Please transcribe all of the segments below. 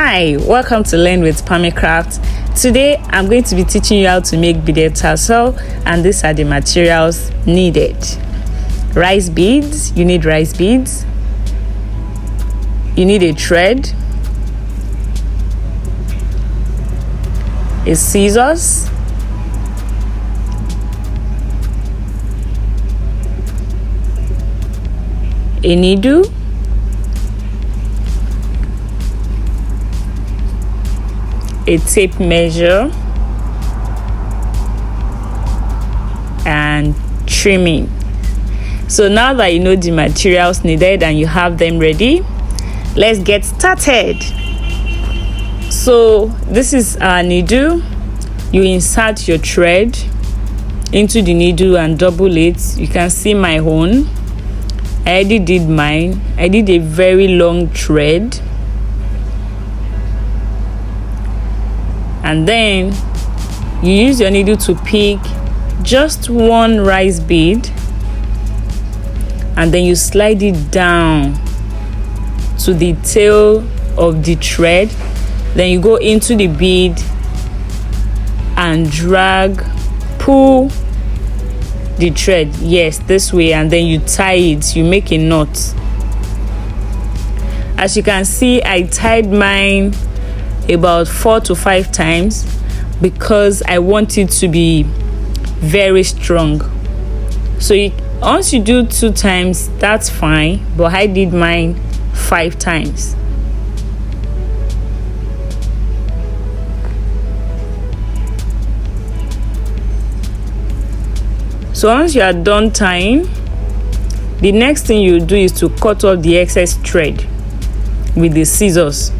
Hi, welcome to Learn with Pammy Craft. Today I'm going to be teaching you how to make beaded tassel, and these are the materials needed. Rice beads, you need rice beads. You need a thread, a scissors, a needle, a tape measure, and trimming. So now that you know the materials needed and you have them ready, let's get started. So this is our needle. You insert your thread into the needle and double it. You can see my own. I already did mine. I did a very long thread. And then you use your needle to pick just one rice bead, and then you slide it down to the tail of the thread. Then you go into the bead and pull the thread, yes, this way, and then you tie it. You make a knot. As you can see, I tied mine about 4 to 5 times because I want it to be very strong. So once you do 2 times, that's fine, but I did mine 5 times. So once you are done tying, the next thing you do is to cut off the excess thread with the scissors.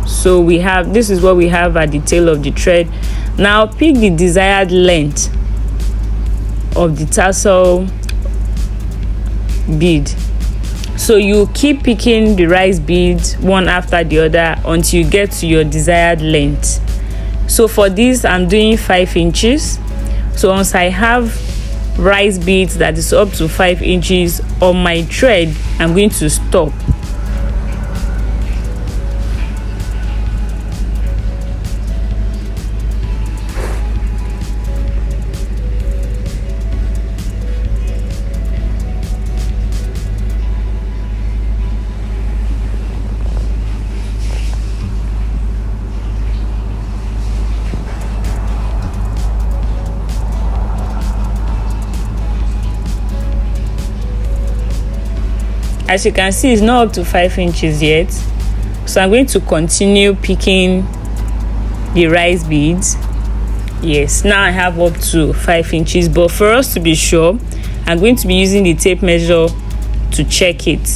So this is what we have at the tail of the thread. Now pick the desired length of the tassel bead. So you keep picking the rice beads one after the other until you get to your desired length. So for this, I'm doing 5 inches. So once I have rice beads that is up to 5 inches on my thread, I'm going to stop. As you can see, it's not up to 5 inches yet, so I'm going to continue picking the rice beads. Yes, now I have up to 5 inches, but for us to be sure, I'm going to be using the tape measure to check it.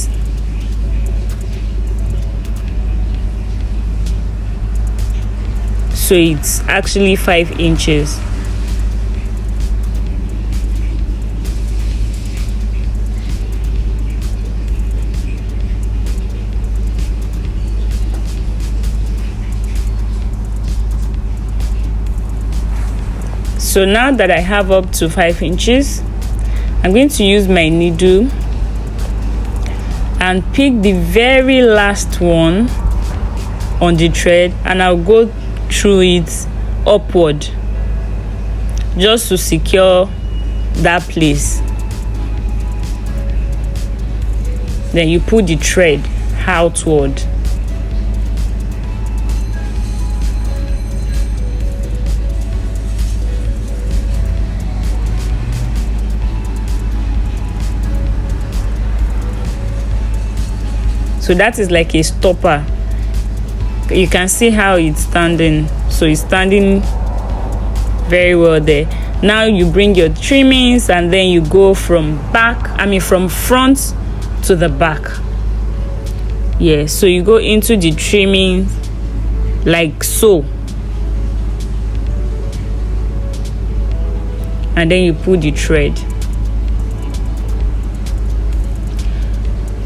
So it's actually 5 inches. So now that I have up to 5 inches, I'm going to use my needle and pick the very last one on the thread, and I'll go through it upward just to secure that place. Then you put the thread outward. So that is like a stopper. You can see how it's standing. So it's standing very well there. Now you bring your trimmings and then you go from front to the back. Yeah, so you go into the trimming like so. And then you put the thread.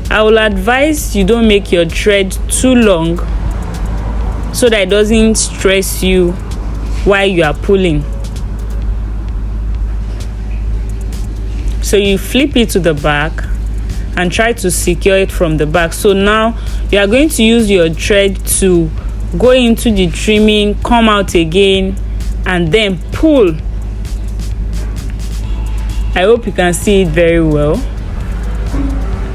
I will advise you don't make your thread too long so that it doesn't stress you while you are pulling. So you flip it to the back and try to secure it from the back. So now you are going to use your thread to go into the trimming, come out again, and then pull. I hope you can see it very well.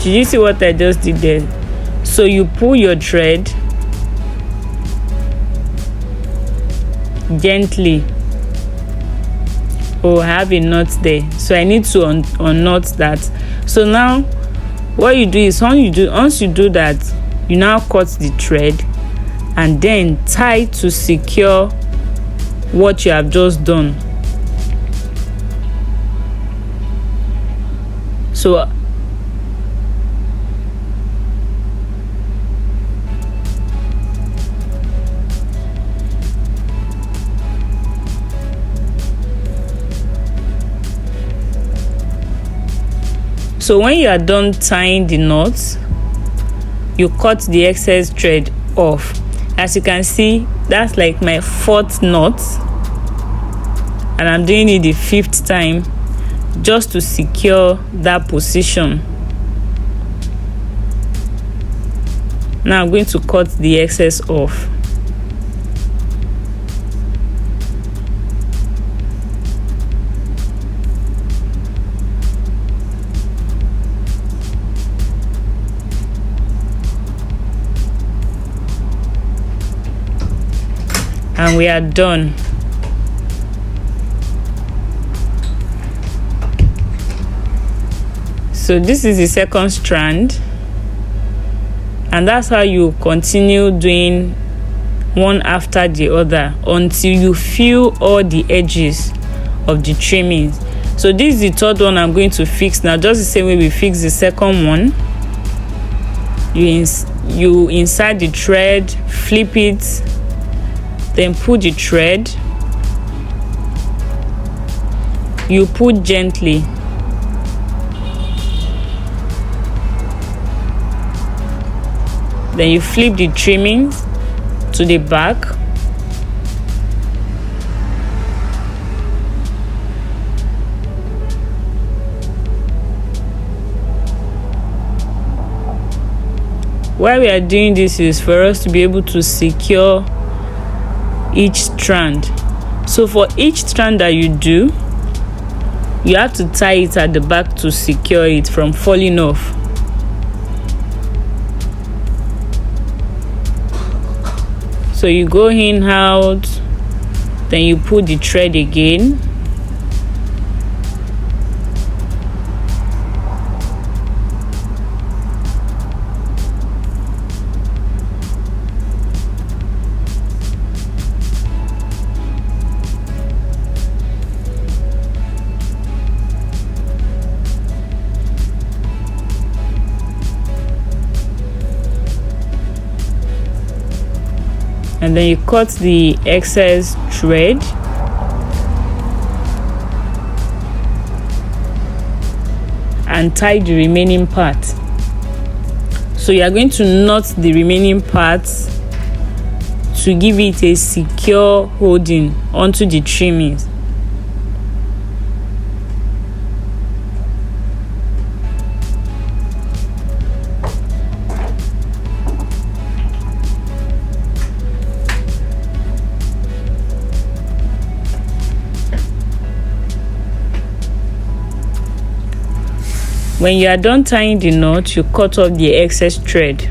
Did you see what I just did there? So you pull your thread gently. Oh, I have a knot there, so I need to unknot that. So now what you do is, once you do that, you now cut the thread and then tie to secure what you have just done. So when you are done tying the knots, you cut the excess thread off. As you can see, that's like my 4th knot, and I'm doing it the 5th time just to secure that position. Now I'm going to cut the excess off. And we are done. So this is the 2nd strand, and that's how you continue doing one after the other until you fill all the edges of the trimmings. So this is the 3rd one I'm going to fix now, just the same way we fix the 2nd one. You insert the thread, flip it, then pull the thread, you pull gently, then you flip the trimmings to the back, why we are doing this is for us to be able to secure each strand. So for each strand that you do, you have to tie it at the back to secure it from falling off. So you go in, out, then you pull the thread again, and then you cut the excess thread and tie the remaining part. So you are going to knot the remaining parts to give it a secure holding onto the trimmings. When you are done tying the knot, you cut off the excess thread.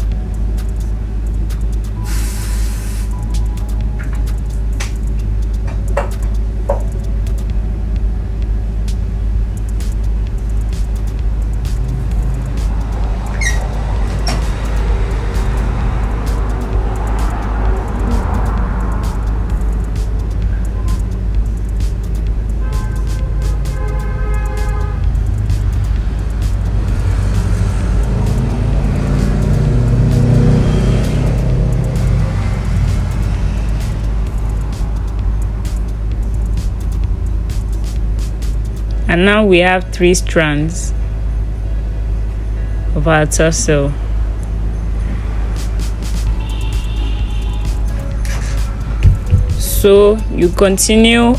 And now we have 3 strands of our tassel. So you continue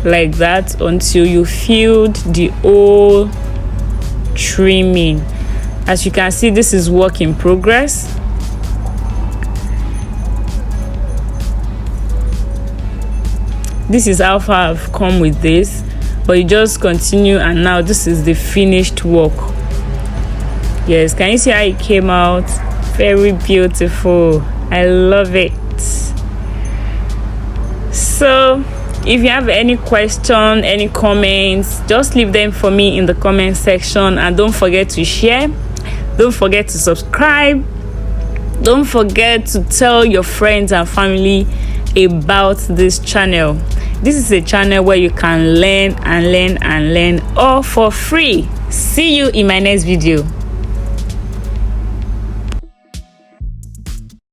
like that until you filled the whole trimming. As you can see, this is work in progress. This is how far I've come with this, but you just continue, and now this is the finished work. Yes, can you see how it came out? Very beautiful. I love it. So if you have any question, any comments, just leave them for me in the comment section, and don't forget to share, don't forget to subscribe, don't forget to tell your friends and family about this channel. This is a channel where you can learn and learn and learn, all for free. See you in my next video.